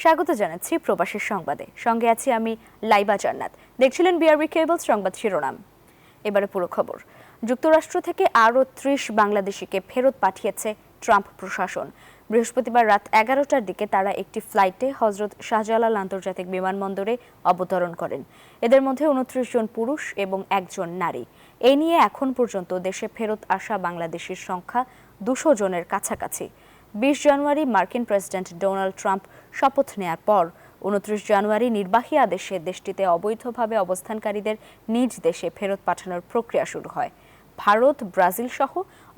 স্বাগত জানাচ্ছি প্রবাসের সংবাদে। সঙ্গে আছি আমি লাইবা জান্নাত। দেখছিলেন বিআরবি কেবল সংবাদ শিরোনাম। এবারে পুরো খবর। যুক্তরাষ্ট্র থেকে আরও ৩০ বাংলাদেশিকে ফেরত পাঠিয়েছে ট্রাম্প প্রশাসন। বৃহস্পতিবার রাত ১১টার দিকে তারা একটি ফ্লাইটে হজরত শাহজালাল আন্তর্জাতিক বিমানবন্দরে অবতরণ করেন। এদের মধ্যে ২৯ জন পুরুষ এবং ১ জন নারী। এই নিয়ে এখন পর্যন্ত দেশে ফেরত আসা বাংলাদেশির সংখ্যা ২০০ জনের কাছাকাছি। ২০ জানুয়ারি মার্কিন প্রেসিডেন্ট ডোনাল্ড ট্রাম্প শপথ নেয়ার পর ২৯ জানুয়ারি নির্বাহী আদেশে দেশটিতে অবৈধভাবে অবস্থানকারীদের নিজ দেশে ফেরত পাঠানোর প্রক্রিয়া শুরু হয়। ভারত, ব্রাজিল সহ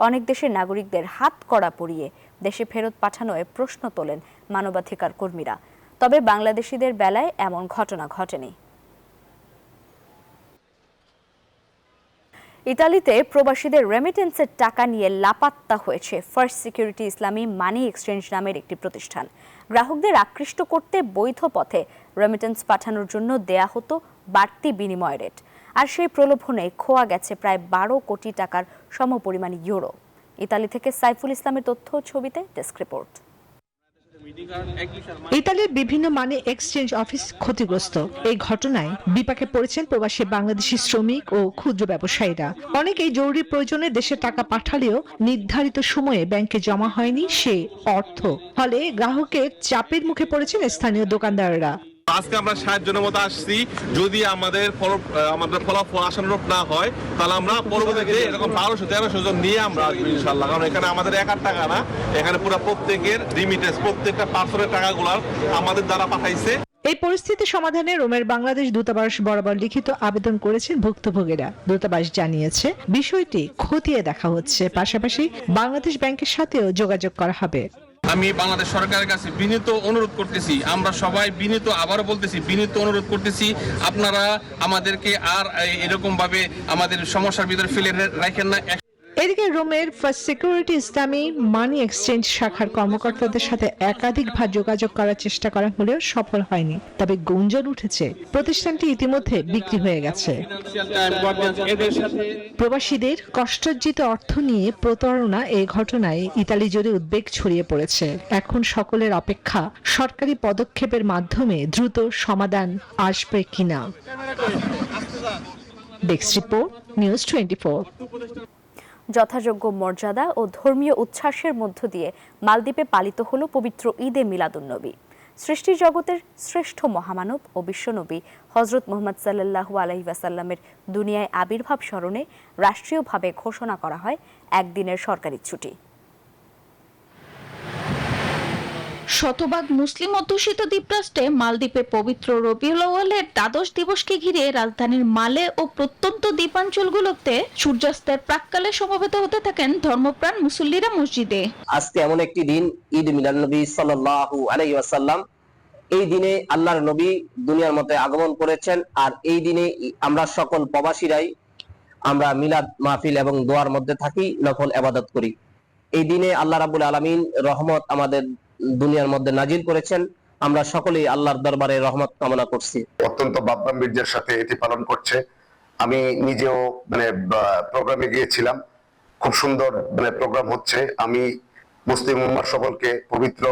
অনেক দেশের নাগরিকদের হাত কড়া পরিয়ে দেশে ফেরত পাঠানোয় প্রশ্ন তোলেন মানবাধিকার কর্মীরা। তবে বাংলাদেশিদের বেলায় এমন ঘটনা ঘটেনি। ইতালিতে প্রবাসীদের রেমিটেন্সের টাকা নিয়ে লাপাত্তা হয়েছে ফার্স্ট সিকিউরিটি ইসলামী মানি এক্সচেঞ্জ নামের একটি প্রতিষ্ঠান। গ্রাহকদের আকৃষ্ট করতে বৈধ পথে রেমিটেন্স পাঠানোর জন্য দেয়া হতো বাড়তি বিনিময় রেট, আর সেই প্রলোভনে খোয়া গেছে প্রায় ১২ কোটি টাকার সমপরিমাণ ইউরো। ইতালি থেকে সাইফুল ইসলামের তথ্য, ছবিতে ডেস্ক রিপোর্ট। ইতালির বিভিন্ন মানি এক্সচেঞ্জ অফিস ক্ষতিগ্রস্ত। এই ঘটনায় বিপাকে পড়েছেন প্রবাসী বাংলাদেশি শ্রমিক ও ক্ষুদ্র ব্যবসায়ীরা। অনেকেই জরুরি প্রয়োজনে দেশে টাকা পাঠালেও নির্ধারিত সময়ে ব্যাংকে জমা হয়নি সে অর্থ, ফলে গ্রাহকের চাপের মুখে পড়েছেন স্থানীয় দোকানদাররা। আজকে আমরা ৬০ জনের মতো আসছি। যদি আমাদের ফলাফল আশানুরূপ না হয়, তাহলে আমরা পরবর্তীতে এরকম ১২০০-১৩০০ জন নিয়ে আমরা আসবো ইনশাল্লাহ। কারণ এখানে আমাদের একার টাকা না, এখানে পুরো প্রত্যেকের রিমিটেন্স, প্রত্যেকটা পার্সনের টাকাগুলো আমাদের দ্বারা পাঠাইছে। এই পরিস্থিতি সমাধানে রোমের বাংলাদেশ দূতাবাস বরাবর লিখিত আবেদন করেছেন ভুক্তভোগীরা। দূতাবাস জানিয়েছে বিষয়টি খতিয়ে দেখা হচ্ছে, পাশাপাশি বাংলাদেশ ব্যাংকের সাথেও যোগাযোগ করা হবে। আমি বাংলাদেশ সরকারের কাছে বিনীত অনুরোধ করতেছি, আমরা সবাই বিনীত, আবারও বলতেছি, বিনীত অনুরোধ করতেছি, আপনারা আমাদেরকে আর এরকম ভাবে আমাদের সমস্যার ভিতরে ফেলে রাখেন না। এদিকে রোমের ফার্স্ট সিকিউরিটি ইসলামী মানি এক্সচেঞ্জ শাখার কর্মকর্তাদের সাথে একাধিকবার যোগাযোগ করার চেষ্টা করা হলেও সফল হয়নি। তবে গুঞ্জন উঠেছে প্রতিষ্ঠানটি ইতিমধ্যে বিক্রি হয়ে গেছে। প্রবাসীদের কষ্টার্জিত অর্থ নিয়ে প্রতারণা এই ঘটনায় ইতালি জুড়ে উদ্বেগ ছড়িয়ে পড়েছে। এখন সকলের অপেক্ষা সরকারি পদক্ষেপের মাধ্যমে দ্রুত সমাধান আসবে কিনা। Desk report, news 24। যথাযোগ্য মর্যাদা ও ধর্মীয় উচ্ছ্বাসের মধ্য দিয়ে মালদ্বীপে পালিত হল পবিত্র ঈদে মিলাদুন্নবী। সৃষ্টি জগতের শ্রেষ্ঠ মহামানব ও বিশ্বনবী হজরত মুহাম্মদ সাল্লাল্লাহু আলাইহি ওয়াসাল্লামের দুনিয়ায় আবির্ভাব স্মরণে রাষ্ট্রীয়ভাবে ঘোষণা করা হয় একদিনের সরকারি ছুটি। শতভাগ মুসলিম অধ্যুষিত দ্বীপরাষ্ট্রে মালদ্বীপে পবিত্র রবিউল আউয়ালের দ্বাদশ দিবসকে ঘিরে রাজধানীর মালে ও প্রত্যন্ত দ্বীপাঞ্চলগুলোতে সূর্যাস্তের প্রাক্কালে সমবেত হতে থাকেন ধর্মপ্রাণ মুসল্লিরা মসজিদে। আজকে এমন একটি দিন, ঈদ মিলাদুন্নবী সাল্লাল্লাহু আলাইহি ওয়াসাল্লাম। এই দিনে আল্লাহর নবী দুনিয়ার মধ্যে আগমন করেছেন, আর এই দিনে আমরা সকল প্রবাসীরাই আমরা মিলাদ মাহফিল এবং দোয়ার মধ্যে থাকি, নফল ইবাদত করি। এই দিনে আল্লাহ রাব্বুল আলামিন রহমত আমাদের দুনিয়ার মধ্যে নাজিল করেছেন। আমরা সকলেই আল্লাহর দরবারে রহমত কামনা করছি। অত্যন্ত বাপ-বীর্যের সাথে এটি পালন করছে। আমি নিজেও প্রোগ্রামে গিয়েছিলাম, খুব সুন্দর প্রোগ্রাম হচ্ছে। আমি মুসলিম উম্মাহ সকলকে পবিত্র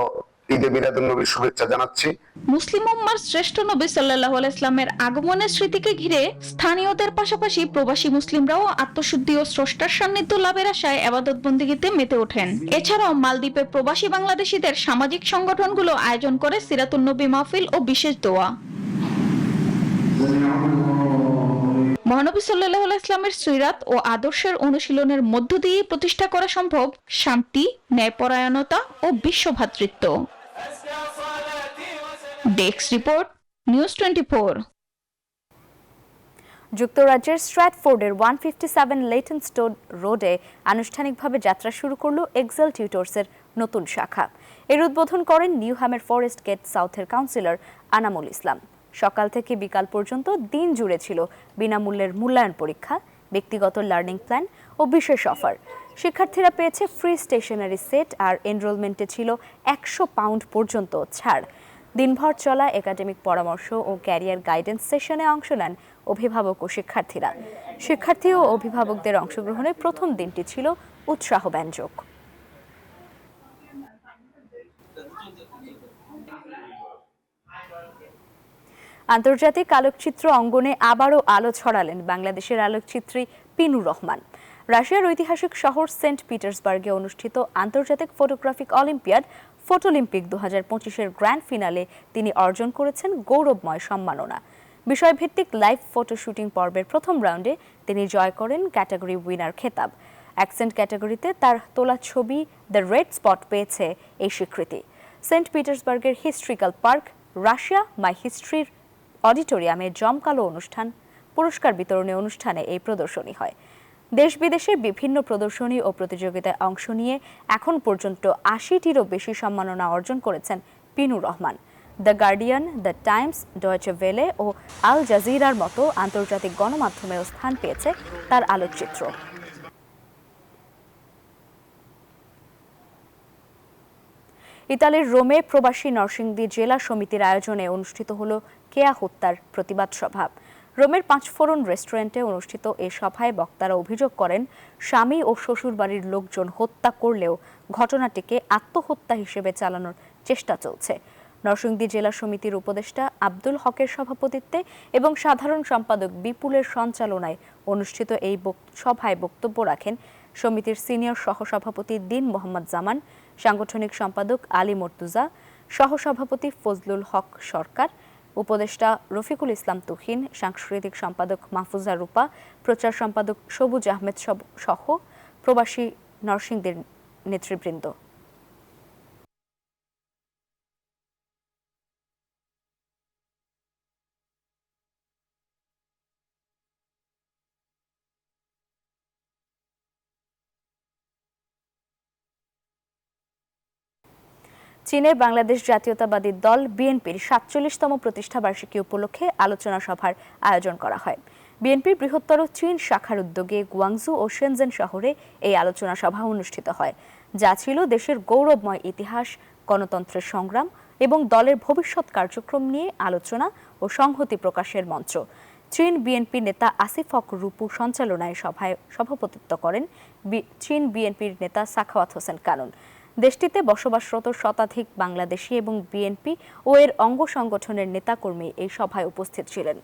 ঈদে মিলাদুন্নবীর শুভেচ্ছা জানাচ্ছি। মুসলিম উম্মার শ্রেষ্ঠ নবী সাল্লাল্লাহু আলাইহি ওয়াসাল্লামের আগমনের স্মৃতিকে ঘিরে স্থানীয়দের পাশাপাশি প্রবাসী মুসলিমরাও আত্মশুদ্ধি ও স্রষ্টার সান্নিধ্য লাভের আশায় ইবাদত বন্দেগীতে মেতে ওঠেন। এছাড়াও মালদ্বীপের প্রবাসী বাংলাদেশিদের সামাজিক সংগঠনগুলো আয়োজন করে সিরাতুন নবী মাহফিল ও বিশেষ দোয়া। মহানবী সাল্লাল্লাহু আলাইহি ওয়াসাল্লামের সিরাত ও আদর্শের অনুশীলনের মধ্য দিয়ে প্রতিষ্ঠা করা সম্ভব শান্তি, ন্যায়পরায়ণতা ও বিশ্বভ্রাতৃত্ব। Desk report, news 24। যুক্তরাজ্যের স্ট্র্যাটফোর্ডের 157 লেইটনস্টোন রোডে আনুষ্ঠানিকভাবে যাত্রা শুরু করল এক্সেল টিউটরসের নতুন শাখা। এর উদ্বোধন করেন নিউহ্যামের ফরেস্ট গেট সাউথের কাউন্সিলর আনামুল ইসলাম। সকাল থেকে বিকাল পর্যন্ত দিন জুড়ে ছিল বিনামূল্যের মূল্যায়ন পরীক্ষা, ব্যক্তিগত লার্নিং প্ল্যান ও বিশেষ অফার। শিক্ষার্থীরা পেয়েছে ফ্রি স্টেশনারি সেট, আর এনরোলমেন্টে ছিল ১০০ পাউন্ড পর্যন্ত ছাড়। দিনভর চলা একাডেমিক পরামর্শ ও ক্যারিয়ার গাইডেন্স সেশনে অংশ নেন অভিভাবক ও শিক্ষার্থীরা। শিক্ষার্থী ও অভিভাবকদের অংশগ্রহণে প্রথম দিনটি ছিল উৎসাহব্যঞ্জক। আন্তর্জাতিক আলোকচিত্র অঙ্গনে আবারও আলো ছড়ালেন বাংলাদেশের আলোকচিত্রী পিনুর রহমান। রাশিয়ার ঐতিহাসিক শহর সেন্ট পিটার্সবার্গে অনুষ্ঠিত আন্তর্জাতিক ফটোগ্রাফিক অলিম্পিয়াড ফটোলিম্পিক 2025-এর গ্র্যান্ড ফিনালে তিনি অর্জন করেছেন গৌরবময় সম্মাননা। বিষয়ভিত্তিক লাইভ ফটো শুটিং পর্বের প্রথম রাউন্ডে তিনি জয় করেন ক্যাটাগরি উইনার খেতাব। অ্যাকসেন্ট ক্যাটাগরিতে তার তোলা ছবি দ্য রেড স্পট পেয়েছে এই স্বীকৃতি। সেন্ট পিটার্সবার্গের হিস্ট্রিক্যাল পার্ক রাশিয়া মাই হিস্ট্রির অডিটোরিয়ামে জমকালো পুরস্কার বিতরণী অনুষ্ঠানে এই প্রদর্শনী হয়। দেশ বিদেশের বিভিন্ন প্রদর্শনী ও প্রতিযোগিতায় অংশ নিয়ে এখন পর্যন্ত 80টিরও বেশি সম্মাননা অর্জন করেছেন Pinur Rahman. The Guardian, the Times, Deutsche Welle ও আল জাজিরার মতো আন্তর্জাতিক গণমাধ্যমেও স্থান পেয়েছে তার আলোকচিত্র। ইতালির রোমে প্রবাসী নরসিংদী জেলা সমিতির আয়োজনে অনুষ্ঠিত হলো কেয়া হত্যার প্রতিবাদ সভা। রোমের 5 ফোরন রেস্টুরেন্টে অনুষ্ঠিত এ সভায় বক্তারা অভিযোগ করেন, স্বামী ও শ্বশুরবাড়ির লোকজন হত্যা করলেও ঘটনাটিকে আত্মহত্যা হিসেবে চালানোর চেষ্টা চলছে। নরসিংদী জেলা সমিতির উপদেষ্টা আব্দুল হকের সভাপতিত্বে এবং সাধারণ সম্পাদক বিপুলের সঞ্চালনায় অনুষ্ঠিত এই সভায় বক্তব্য রাখেন সমিতির সিনিয়র সহসভাপতি দীন মোহাম্মদ জামান, সাংগঠনিক সম্পাদক আলী মর্তুজা, সহসভাপতি ফজলুল হক সরকার, উপদেষ্টা রফিকুল ইসলাম তুহিন, সাংস্কৃতিক সম্পাদক মাহফুজা রূপা, প্রচার সম্পাদক সবুজ আহমেদ সহ প্রবাসী নরসিংদীর নেতৃবৃন্দ। চীনের বাংলাদেশ জাতীয়তাবাদী দল বিএনপির 47তম প্রতিষ্ঠাবার্ষিকী উপলক্ষে আলোচনা সভার আয়োজন করা হয়। বিএনপির বৃহত্তর চীন শাখার উদ্যোগে গুয়াংজু ও শেনজেন শহরে এই আলোচনা সভা অনুষ্ঠিত হয়, যা ছিল দেশের গৌরবময় ইতিহাস, গণতন্ত্রের সংগ্রাম এবং দলের ভবিষ্যৎ কার্যক্রম নিয়ে আলোচনা ও সংহতি প্রকাশের মঞ্চ। চীন বিএনপি নেতা আসিফ হক রূপু সঞ্চালনায় সভায় সভাপতিত্ব করেন চীন বিএনপির নেতা সাখাওয়াত হোসেন কানুন। দেশটিতে বসবাসরত শতাধিক বাংলাদেশি এবং বিএনপি ও এর অঙ্গ সংগঠনের নেতাকর্মী এই সভায় উপস্থিত ছিলেন।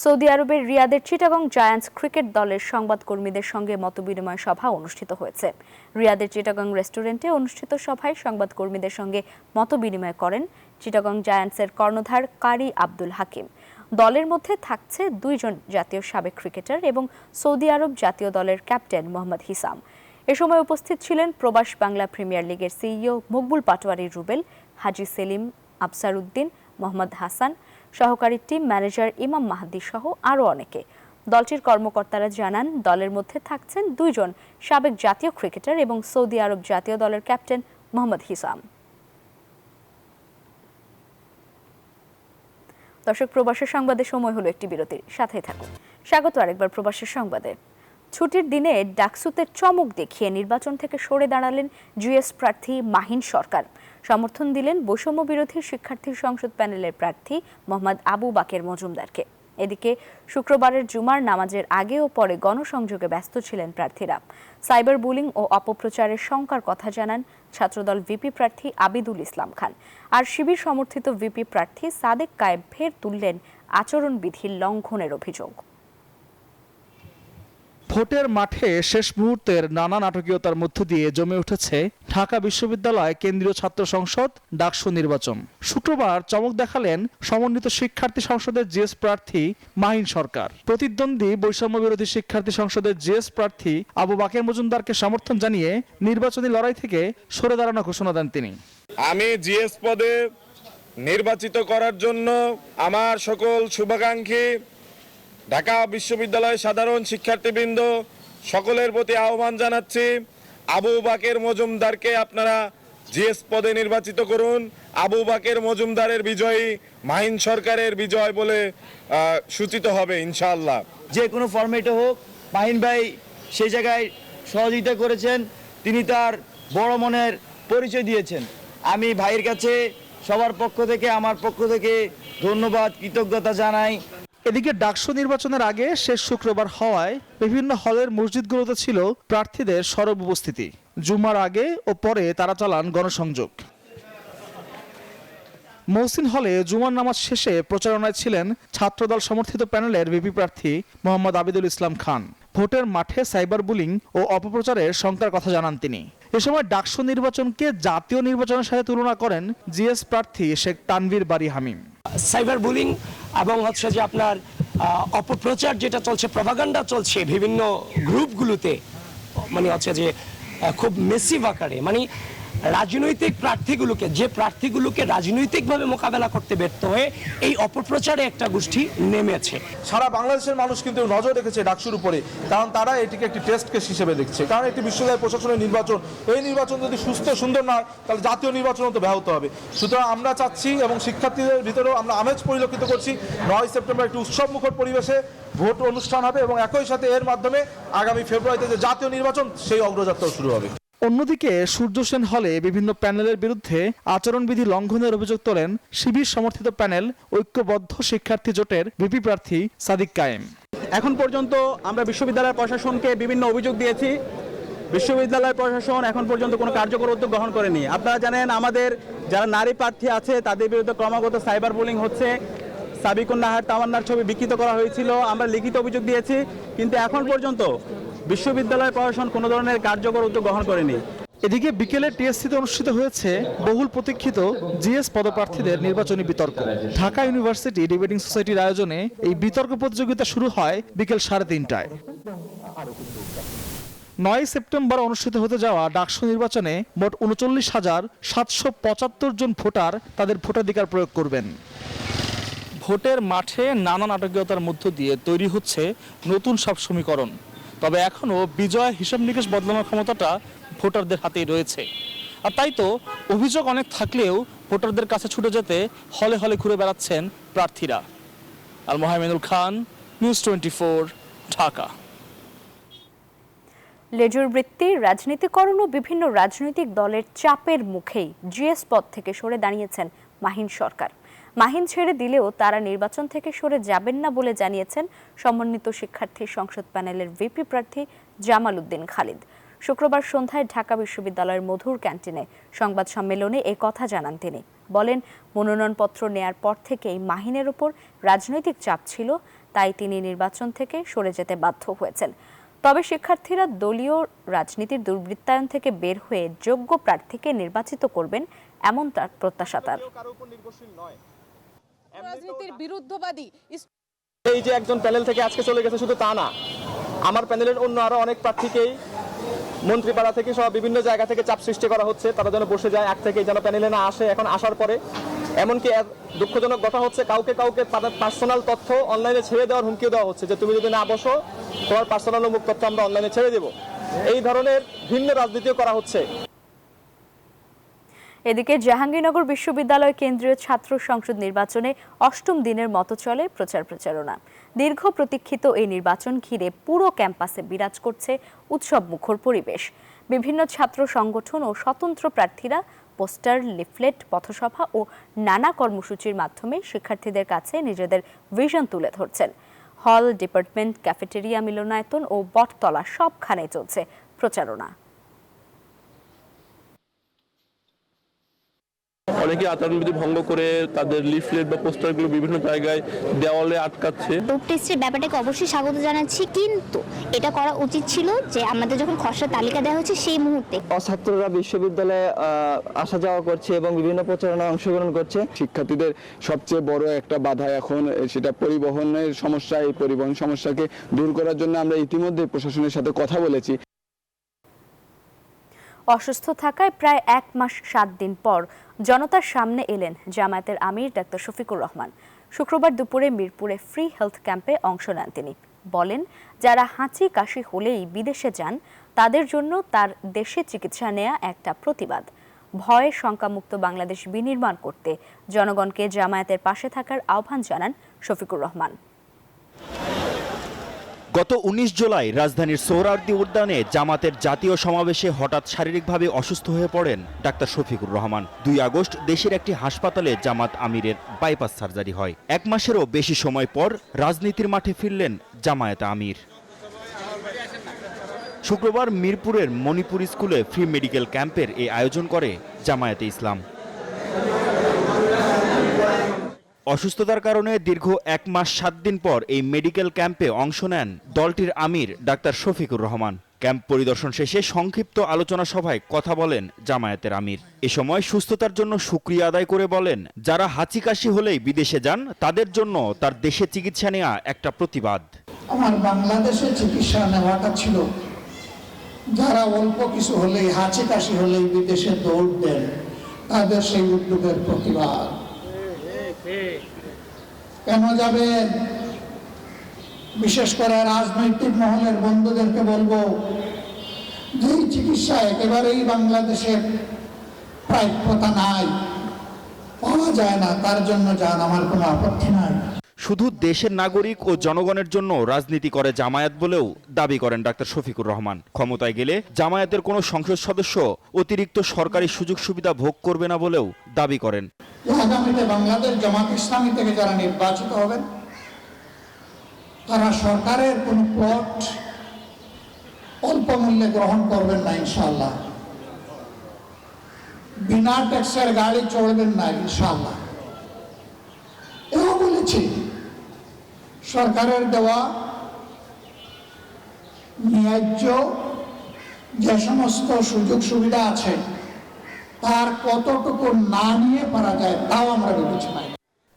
সৌদি আরবের রিয়াদের চিটাগং জায়ান্টস ক্রিকেট দলের সংবাদকর্মীদের সঙ্গে মতবিনিময় সভা অনুষ্ঠিত হয়েছে। রিয়াদের চিটাগং রেস্টুরেন্টে অনুষ্ঠিত সভায় সংবাদকর্মীদের সঙ্গে মতবিনিময় করেন চিটাগং জায়ান্টসের কর্ণধার কারি আব্দুল হাকিম। দলের মধ্যে থাকছে 2 জন জাতীয় সাবেক ক্রিকেটার এবং সৌদি আরব জাতীয় দলের ক্যাপ্টেন মোহাম্মদ হিসাম। এ সময় উপস্থিত ছিলেন প্রবাস বাংলা প্রিমিয়ার লিগের সিইও মকবুল পাটোয়ারি রুবেল, হাজি সেলিম, আফসার উদ্দিন, মোহাম্মদ হাসান, সহকারী টিম ম্যানেজার ইমাম মাহাদি সহ আরও অনেকে। দলটির কর্মকর্তারা জানান, দলের মধ্যে থাকছেন 2 জন সাবেক জাতীয় ক্রিকেটার এবং সৌদি আরব জাতীয় দলের ক্যাপ্টেন মোহাম্মদ হিসাম। দর্শক, প্রবাসের সংবাদে সময় হলো একটি বিরতির, সাথেই থাকুন। স্বাগত আরেকবার প্রবাসের সংবাদে। ছুটির দিনে ডাকসুতে চমক দেখিয়ে নির্বাচন থেকে সরে দাঁড়ালেন জিএস প্রার্থী মাহিন সরকার। সমর্থন দিলেন বৈষম্য বিরোধী শিক্ষার্থী সংসদ প্যানেলের প্রার্থী মোহাম্মদ আবু বাকের মজুমদারকে। এদিকে শুক্রবারের জুমার নামাজের আগে ও পরে গণসংযোগে ব্যস্ত ছিলেন প্রার্থীরা। সাইবার বুলিং ও অপপ্রচারের শঙ্কার কথা জানান ছাত্রদল ভিপি প্রার্থী আবিদুল ইসলাম খান। আর শিবির সমর্থিত ভিপি প্রার্থী সাদেক কায়েব ফের তুললেন আচরণবিধির লঙ্ঘনের অভিযোগ। ভোটের মাঠে শেষ মুহূর্তের নানা নাটকীয়তার মধ্য দিয়ে জমে উঠেছে ঢাকা বিশ্ববিদ্যালয় কেন্দ্রীয় ছাত্র সংসদ ডাকসু নির্বাচন। শুক্রবার চমক দেখালেন সমন্বিত শিক্ষার্থী সংসদের জিএস প্রার্থী মাহিন সরকার। প্রতিদ্বন্দ্বী বৈষম্য বিরোধী শিক্ষার্থী সংসদের জিএস প্রার্থী আবু বাকের মজুমদারকে সমর্থন জানিয়ে নির্বাচনী লড়াই থেকে সরে দাঁড়ানোর ঘোষণা দেন তিনি। আমি জিএস পদে নির্বাচিত করার জন্য আমার সকল শুভাকাঙ্ক্ষী ঢাকা বিশ্ববিদ্যালয়ের সাধারণ শিক্ষার্থীবৃন্দ সকলের প্রতি আহ্বান জানাচ্ছি, আবু বাকের মজুমদারকে আপনারা জিএস পদে নির্বাচিত করুন। আবু বাকের মজুমদারের বিজয়ী মাহিন সরকারের বিজয় বলে সূচিত হবে ইনশাআল্লাহ। যে কোনো ফরম্যাটে হোক, মাহিন ভাই সেই জায়গায় সহযোগিতা করেছেন, তিনি তার বড় মনের পরিচয় দিয়েছেন। আমি ভাইয়ের কাছে সবার পক্ষ থেকে, আমার পক্ষ থেকে ধন্যবাদ, কৃতজ্ঞতা জানাই। এদিকে ডাকসু নির্বাচনের আগে শেষ শুক্রবার হওয়ায় বিভিন্ন হলের মসজিদগুলোতে ছিল প্রার্থীদের সরব উপস্থিতি। জুমার আগে ও পরে তারা চালান গণসংযোগ। মহসিন হলে জুমার নামাজ শেষে প্রচারণায় ছিলেন ছাত্রদল সমর্থিত প্যানেলের ভিপি প্রার্থী মোহাম্মদ আবিদুল ইসলাম খান। ভোটের মাঠে সাইবার বুলিং ও অপপ্রচারের শঙ্কার কথা জানান তিনি। এ সময় ডাকসু নির্বাচনকে জাতীয় নির্বাচনের সাথে তুলনা করেন জিএস প্রার্থী শেখ তানভীর বারী হামিম। সাইবার বুলিং এবং হচ্ছে যে আপনার অপপ্রচার যেটা চলছে, প্রপাগান্ডা চলছে বিভিন্ন গ্রুপগুলোতে, মানে হচ্ছে যে খুব মেসিভ আকারে, মানে রাজনৈতিক প্রার্থীগুলোকে রাজনৈতিকভাবে মোকাবেলা করতে ব্যর্থ হয়ে এই অপপ্রচারে একটা গোষ্ঠী নেমেছে। সারা বাংলাদেশের মানুষ কিন্তু নজর রেখেছে ডাকসুর উপরে, কারণ তারা এটিকে একটি টেস্ট কেস হিসেবে দেখছে। কারণ একটি বিশ্ববিদ্যালয় প্রশাসনের নির্বাচন, এই নির্বাচন যদি সুস্থ সুন্দর না হয় তাহলে জাতীয় নির্বাচনও তো ব্যাহত হবে। সুতরাং আমরা চাচ্ছি এবং শিক্ষার্থীদের ভিতরেও আমরা আমেজ পরিলক্ষিত করছি 9 সেপ্টেম্বর একটি উৎসব মুখর পরিবেশে ভোট অনুষ্ঠান হবে এবং একই সাথে এর মাধ্যমে আগামী ফেব্রুয়ারিতে যে জাতীয় নির্বাচন সেই অগ্রযাত্রাও শুরু হবে। অন্যদিকে সূর্য সেন হলে বিভিন্ন প্যানেলের বিরুদ্ধে আচরণবিধি লঙ্ঘনের অভিযোগ তোলেন শিবির সমর্থিত প্যানেল ঐক্যবদ্ধ শিক্ষার্থী জোটের ভিপি প্রার্থী সাদিক কায়েম। এখন পর্যন্ত আমরা বিশ্ববিদ্যালয় প্রশাসনকে বিভিন্ন অভিযোগ দিয়েছি, বিশ্ববিদ্যালয় প্রশাসন এখন পর্যন্ত কোনো কার্যকর উদ্যোগ গ্রহণ করেনি। আপনারা জানেন আমাদের যারা নারী প্রার্থী আছে তাদের বিরুদ্ধে ক্রমাগত সাইবার বুলিং হচ্ছে। সাবিকুন নাহার তামান্নার ছবি বিকৃত করা হয়েছিল, আমরা লিখিত অভিযোগ দিয়েছি, কিন্তু এখন পর্যন্ত বিশ্ববিদ্যালয় প্রশাসন কোনো ধরনের কার্যকর উদ্যোগ গ্রহণ করেনি। এদিকে বিকেলে টিএসসিতে অনুষ্ঠিত হয়েছে বহুল প্রতীক্ষিত জিএস পদপ্রার্থীদের নির্বাচনী বিতর্ক। ঢাকা ইউনিভার্সিটি ডিবেটিং সোসাইটির আয়োজনে এই বিতর্ক প্রতিযোগিতা শুরু হয় বিকেল 3:30টায়। 9 সেপ্টেম্বর অনুষ্ঠিত হতে যাওয়া ডাকসু নির্বাচনে মোট 39,775 জন ভোটার তাদের ভোটাধিকার প্রয়োগ করবেন। ভোটের মাঠে নানা নাটকীয়তার মধ্য দিয়ে তৈরি হচ্ছে নতুন সব সমীকরণ। তবে এখনও বিজয় হিসাব নিকেশ বদলানোর ক্ষমতাটা ভোটারদের হাতেই রয়েছে। আর তাই তো অভিযোগ অনেক থাকলেও ভোটারদের কাছে ছুটে যেতে হলে হলে ঘুরে বেড়াচ্ছেন প্রার্থীরা। আল মোহামেনুল খান, নিউজ 24, ঢাকা। লেজুর বৃত্তি, রাজনীতিকরণ ও বিভিন্ন রাজনৈতিক দলের চাপের মুখেই জিএস পদ থেকে সরে দাঁড়িয়েছেন মাহিন সরকার। মাহিন ছেড়ে দিলেও তারা নির্বাচন থেকে সরে যাবেন না বলে জানিয়েছেন সমন্বিত শিক্ষার্থী সংসদ প্যানেলের ভিপি প্রার্থী জামাল উদ্দিন খালিদ। শুক্রবার সন্ধ্যায় ঢাকা বিশ্ববিদ্যালয়ের মধুর ক্যান্টিনে সংবাদ সম্মেলনে এই কথা জানান তিনি। বলেন, মনোনয়নপত্র নেয়ার পর থেকেই মাহিনের ওপর রাজনৈতিক চাপ ছিল, তাই তিনি নির্বাচন থেকে সরে যেতে বাধ্য হয়েছেন। তবে শিক্ষার্থীরা দলীয় রাজনীতির দুর্বৃত্তায়ন থেকে বের হয়ে যোগ্য প্রার্থীকে নির্বাচিত করবেন এমন তার প্রত্যাশা তার। রাজনীতির বিরুদ্ধবাদী এই যে একজন প্যানেল থেকে আজকে চলে গেছে শুধু তা না, আমার প্যানেলের অন্য আরো অনেক প্রার্থীকেই মন্ত্রীপাড়া থেকে সব বিভিন্ন জায়গা থেকে চাপ সৃষ্টি করা হচ্ছে, তারা যেন বসে যায়, আগ থেকে যেন প্যানেলে না আসে। এখন আসার পরে এমনকি দুঃখজনক কথা হচ্ছে, কাউকে তাদের পার্সোনাল তথ্য অনলাইনে ছেড়ে দেওয়ার হুমকি দেওয়া হচ্ছে যে তুমি যদি না বসো তোমার পার্সোনাল অমুক তথ্য আমরা অনলাইনে ছেড়ে দেব। এই ধরনের ভিন্ন রাজনীতিও করা হচ্ছে। এদিকে জাহাঙ্গীরনগর বিশ্ববিদ্যালয় কেন্দ্রীয় ছাত্র সংসদ নির্বাচনে 8ম দিনের মতো চলে প্রচারণা। দীর্ঘ প্রতীক্ষিত এই নির্বাচন ঘিরে পুরো ক্যাম্পাসে বিরাজ করছে উৎসব মুখর পরিবেশ। বিভিন্ন ছাত্র সংগঠন ও স্বতন্ত্র প্রার্থীরা পোস্টার, লিফলেট, পথসভা ও নানা কর্মসূচির মাধ্যমে শিক্ষার্থীদের কাছে নিজেদের ভিশন তুলে ধরছেন। হল, ডিপার্টমেন্ট, ক্যাফেটেরিয়া, মিলনায়তন ও বটতলা সবখানে চলছে প্রচারণা। অনেকে আচরণবিধি ভঙ্গ করে তাদের লিফলেট বা পোস্টারগুলো বিভিন্ন জায়গায় দেওয়ালে আটকাচ্ছে। ডোপ টেস্টের ব্যাপারটাকে অবশ্যই স্বাগত জানাচ্ছি, কিন্তু এটা করা উচিত ছিল যে আমাদের যখন খসড়া তালিকা দেওয়া হচ্ছে সেই মুহূর্তে। ছাত্ররা বিশ্ববিদ্যালয়ে আসা যাওয়া করছে এবং বিভিন্ন প্রচারণায় অংশগ্রহণ করছে। শিক্ষার্থীদের সবচেয়ে বড় একটা বাধা এখন সেটা পরিবহনের সমস্যা। এই পরিবহন সমস্যাকে দূর করার জন্য আমরা ইতিমধ্যে প্রশাসনের সাথে কথা বলেছি। অসুস্থ থাকায় প্রায় 1 মাস 7 দিন পর জনতার সামনে এলেন জামায়াতের আমির ডাক্তার শফিকুর রহমান। শুক্রবার দুপুরে মিরপুরে ফ্রি হেলথ ক্যাম্পে অংশ নেন তিনি। বলেন, যারা হাঁচি কাশি হলেই বিদেশে যান তাদের জন্য তার দেশে চিকিৎসা নেওয়া একটা প্রতিবাদ। ভয়ে শঙ্কামুক্ত বাংলাদেশ বিনির্মাণ করতে জনগণকে জামায়াতের পাশে থাকার আহ্বান জানান শফিকুর রহমান। গত ১৯ জুলাই রাজধানীর সোহরাওয়ার্দী উদ্যানে জামাতের জাতীয় সমাবেশে হঠাৎ শারীরিকভাবে অসুস্থ হয়ে পড়েন ডাক্তার শফিকুর রহমান। ২ আগস্ট দেশের একটি হাসপাতালে জামাত আমিরের বাইপাস সার্জারি হয়। ১ মাসেরও বেশি সময় পর রাজনীতির মাঠে ফিরলেন জামায়াত আমির। শুক্রবার মিরপুরের মণিপুর স্কুলে ফ্রি মেডিকেল ক্যাম্পের এই আয়োজন করে জামায়াতে ইসলাম। অসুস্থতার কারণে দীর্ঘ ১ মাস ৭ দিন পর এই মেডিকেল ক্যাম্পে অংশ নেন দলটির আমির ডাক্তার শফিকুর রহমান। ক্যাম্প পরিদর্শন শেষে সংক্ষিপ্ত আলোচনা সভায় কথা বলেন জামায়াতের আমির। এ সময় সুস্থতার জন্য শুকরিয়া আদায় করে বলেন, যারা হাঁচি কাশি হলেই বিদেশে যান তাদের জন্য তার দেশে চিকিৎসা নেওয়া একটা প্রতিবাদ। আমার বাংলাদেশে চিকিৎসা নেওয়াটা ছিল, যারা অল্প কিছু হলেই হাঁচি কাশি হলেই বিদেশে দৌড় দেন তাদের সেই উদ্যোগের প্রতিবাদ। কেন যাবেন? বিশেষ করে রাজনৈতিক মহলের বন্ধুদেরকে বলবো, যে চিকিৎসা একেবারেই বাংলাদেশের প্রাপ্যতা নাই, পাওয়া যায় না, তার জন্য যান, আমার কোনো আপত্তি নাই। শুধু দেশের নাগরিক ও জনগণের জন্য রাজনীতি করে জামায়াত বলেও দাবি করেন ডাক্তার শফিকুর রহমান। ক্ষমতায় গেলে জামায়াতের কোনো সংসদ সদস্য অতিরিক্ত সরকারি সুযোগ সুবিধা ভোগ করবে না বলেও দাবি করেন। আগামীতে বাংলাদেশ জামাত ইসলামী থেকে যারা নির্বাচিত হবেন তারা সরকারের কোনো প্লট অল্প মূল্যে গ্রহণ করবেন না ইনশাআল্লাহ। বিনা ট্যাক্সের গাড়ি চড়বেন না ইনশাআল্লাহ। এও বলেছি, সরকারের দেওয়া ন্যায্য যে সমস্ত সুযোগ সুবিধা আছে তার কতটুকু না নিয়ে পারা যায় তাও আমরা বিবেচনা।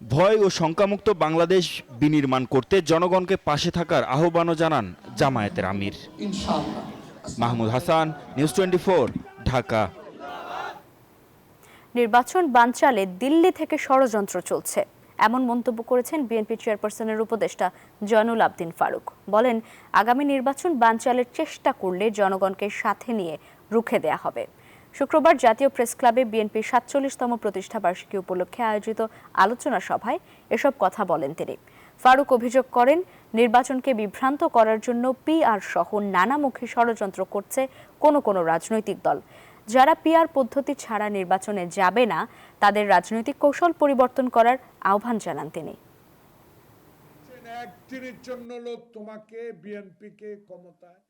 ভয় ও শঙ্কামুক্ত বাংলাদেশ বিনির্মাণ করতে জনগণকে পাশে থাকার আহ্বানও জানান জামায়াতের আমির। ইনশাআল্লাহ। মাহমুদ হাসান, নিউজ 24, ঢাকা। নির্বাচন বানচালে দিল্লি থেকে ষড়যন্ত্র চলছে, এমন মন্তব্য করেছেন বিএনপি চেয়ারপারসনের উপদেষ্টা জয়নুল আবদিন ফারুক। বলেন, আগামী নির্বাচন বানচালের চেষ্টা করলে জনগণকে সাথে নিয়ে রুখে দেয়া হবে। শুক্রবার জাতীয় প্রেস ক্লাবে বিএনপির ৪৭তম প্রতিষ্ঠাবার্ষিকী উপলক্ষে আয়োজিত আলোচনা সভায় এসব কথা বলেন তিনি। ফারুক অভিযোগ করেন, নির্বাচনকে বিভ্রান্ত করার জন্য পিআর সহ নানামুখী ষড়যন্ত্র করছে কোনো রাজনৈতিক দল। যারা পিআর পদ্ধতি ছাড়া নির্বাচনে যাবে না তাদের রাজনৈতিক কৌশল পরিবর্তন করার আহ্বান জানান তিনি। একদিনের জন্য লোক তোমাকে বিএনপিকে ক্ষমতায়,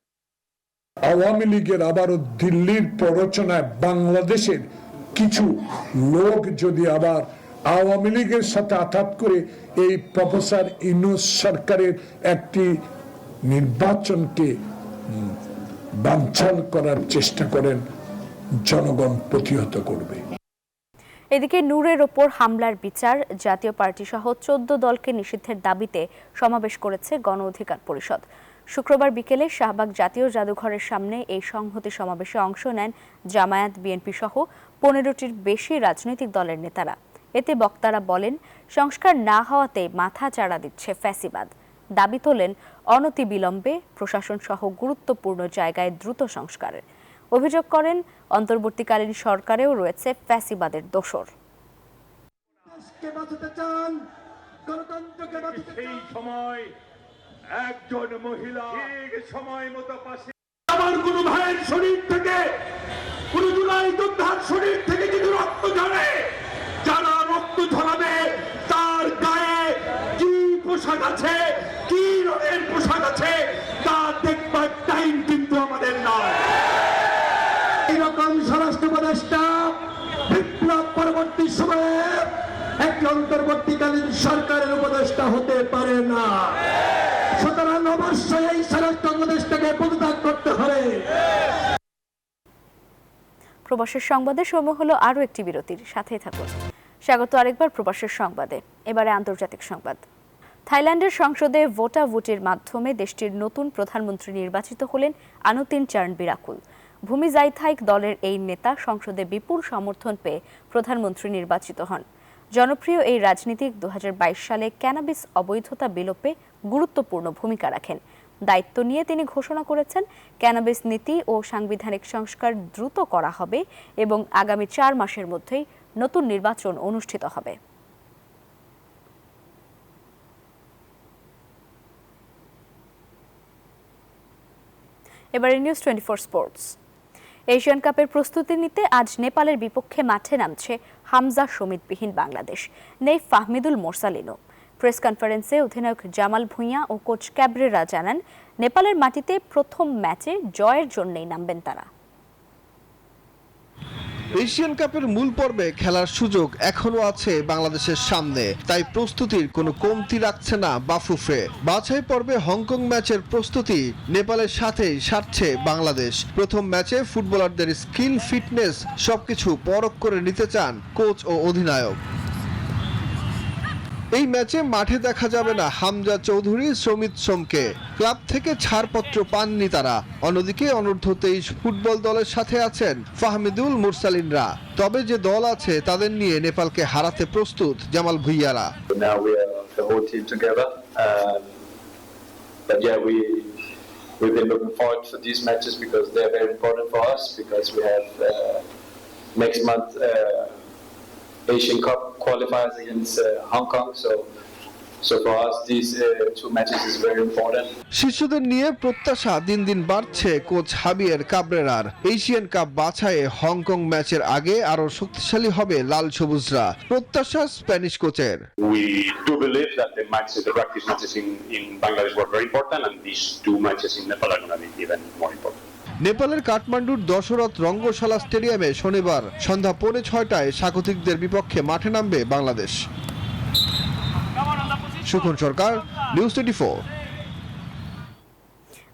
আওয়ামী লীগের আবারও দিল্লির প্ররোচনায় বাংলাদেশের কিছু লোক যদি আবার আওয়ামী লীগের সাথে আঘাত করে এই প্রফেসর ইউনূস সরকারের একটি নির্বাচনকে বানচাল করার চেষ্টা করেন, জনগণ প্রতিহত করবে। এদিকে নূরের ওপর হামলার বিচার, জাতীয় পার্টি সহ 14 দলকে নিষিদ্ধের দাবিতে সমাবেশ করেছে গণ অধিকার পরিষদ। শুক্রবার বিকেলে শাহবাগ জাতীয় জাদুঘরের সামনে এই সংহতি সমাবেশে অংশ নেন জামায়াত, বিএনপি সহ 15টির বেশি রাজনৈতিক দলের নেতারা। এতে বক্তারা বলেন, সংস্কার না হওয়াতে মাথা চাড়া দিচ্ছে ফ্যাসিবাদ। দাবি তোলেন অনতিবিলম্বে প্রশাসন সহ গুরুত্বপূর্ণ জায়গায় দ্রুত সংস্কারের। অভিযোগ করেন, অন্তর্বর্তীকালীন সরকারেও রয়েছে ফ্যাসিবাদের দোসর। একজন মহিলা সময় মতো পাশে আমার কোন ভাইয়ের শরীর থেকে, কোন জুলাই যোদ্ধার শরীর থেকে যদি রক্ত ঝরে, যারা রক্ত ঝরাবে তার গায়ে কি পোশাক আছে, কি রঙের পোশাক আছে তা দেখবার টাইম কিন্তু আমাদের নয়। এইরকম স্বরাষ্ট্র উপদেষ্টা বিপ্লব পরবর্তী সময়ে একটি অন্তর্বর্তীকালীন সরকারের উপদেষ্টা হতে পারে না। সুতরাং অবশ্যই এই স্বরাষ্ট্র উপদেষ্টাকে পদত্যাগ করতে হবে। প্রবাসের সংবাদে সময় হলো আরও একটি বিরতির, সাথে থাকুন। স্বাগত আরেকবার প্রবাসের সংবাদে। এবারে আন্তর্জাতিক সংবাদ। থাইল্যান্ডের সংসদে ভোটাভুটির মাধ্যমে দেশটির নতুন প্রধানমন্ত্রী নির্বাচিত হলেন আনুতিন চার্নবিরাকুল। ভূমি জাইথাইক দলের এই নেতা সংসদে বিপুল সমর্থন পেয়ে প্রধানমন্ত্রী নির্বাচিত হন। জনপ্রিয় এই রাজনীতিক 2022 সালে ক্যানাবিস অবৈধতা বিলোপে গুরুত্বপূর্ণ ভূমিকা রাখেন। দায়িত্ব নিয়ে তিনি ঘোষণা করেছেন, ক্যানাবিস নীতি ও সাংবিধানিক সংস্কার দ্রুত করা হবে এবং আগামী 4 মাসের মধ্যেই নতুন নির্বাচন অনুষ্ঠিত হবে। এবারে নিউজ 24 স্পোর্টস। এশিয়ান কাপের প্রস্তুতি নিতে আজ নেপালের বিপক্ষে মাঠে নামছে হামজা সমিতবিহীন বাংলাদেশ। নেই ফাহমিদুল মোরসালিনও। প্রেস কনফারেন্সে অধিনায়ক জামাল ভুঁইয়া ও কোচ ক্যাব্রেরা জানান, নেপালের মাটিতে প্রথম ম্যাচে জয়ের জন্যই নামবেন তারা। এশিয়ান কাপের মূল পর্বে খেলার সুযোগ এখনো আছে বাংলাদেশের সামনে, তাই প্রস্তুতির কোনো কমতি রাখছে না বাফুফে। বাছাই পর্বে হংকং ম্যাচের প্রস্তুতি নেপালের সাথেই সারছে বাংলাদেশ। প্রথম ম্যাচে ফুটবলারদের স্কিল, ফিটনেস সবকিছু পরখ করে নিতে চান কোচ ও অধিনায়ক। এই ম্যাচে মাঠে দেখা যাবে না হামজা চৌধুরী, সমিত সোমকে। ক্লাব থেকে ছাড়পত্র পাননি তারা। অন্যদিকে অনূর্ধ্ব 23 ফুটবল দলের সাথে আছেন ফাহমিদুল মুরসালিনরা। তবে যে দল আছে তাদের নিয়ে নেপালকে হারাতে প্রস্তুত Jamal ভুঁইয়ারা। We've been looking forward to these matches because they're very important for us, because we have next month Asian Cup qualifiers against Hong Kong, so for us these two matches is very important. শিশুদের নিয়ে প্রত্যাশা দিন দিন বাড়ছে coach Javier কাবরেরার। Asian cup বাছাইয়ে Hong Kong ম্যাচের আগে আরো শক্তিশালী হবে লাল সবুজরা, প্রত্যাশা স্প্যানিশ কোচের। We do believe that the practice matches in Bangladesh were very important, and these two matches in Nepal are going to be even more important. নেপালের কাঠমান্ডুর দশরথ রঙ্গশালা স্টেডিয়ামে শনিবার সন্ধ্যা 5:30টায় স্বাগতিকদের বিপক্ষে মাঠে নামবে বাংলাদেশ। সুখন সরকার, নিউজ 24।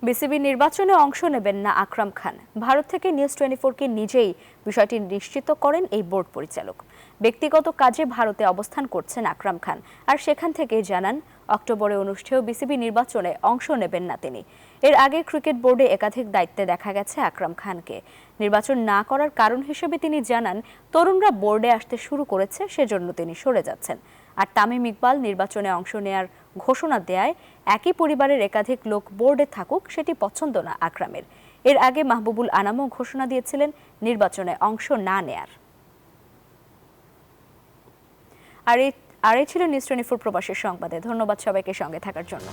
বিসিবি নির্বাচনে অংশ নেবেন না আকরাম খান। ভারত থেকে নিউজ 24-কে নিজেই বিষয়টি নিশ্চিত করেন এই বোর্ড পরিচালক। ব্যক্তিগত কাজে ভারতে অবস্থান করছেন আকরাম খান, আর সেখান থেকেই জানান অক্টোবরে অনুষ্ঠেয় বিসিবি নির্বাচনে অংশ নেবেন না তিনি। এর আগে ক্রিকেট বোর্ডে একাধিক দায়িত্বে দেখা গেছে আকরাম খানকে। নির্বাচন না করার কারণ হিসেবে তিনি জানান, তরুণরা বোর্ডে আসতে শুরু করেছে, সেজন্য তিনি সরে যাচ্ছেন। আর তামিম ইকবাল নির্বাচনে অংশ নেয়ার ঘোষণা দেয় একই পরিবারের একাধিক লোক বোর্ডে থাকুক, সেটি পছন্দ না আকরামের। এর আগে মাহবুবুল আনামও ঘোষণা দিয়েছিলেন নির্বাচনে অংশ না নেয়ার। আর এই ছিল নিউজ 24 প্রবাসী সংবাদে। ধন্যবাদ সবাইকে সঙ্গে থাকার জন্য।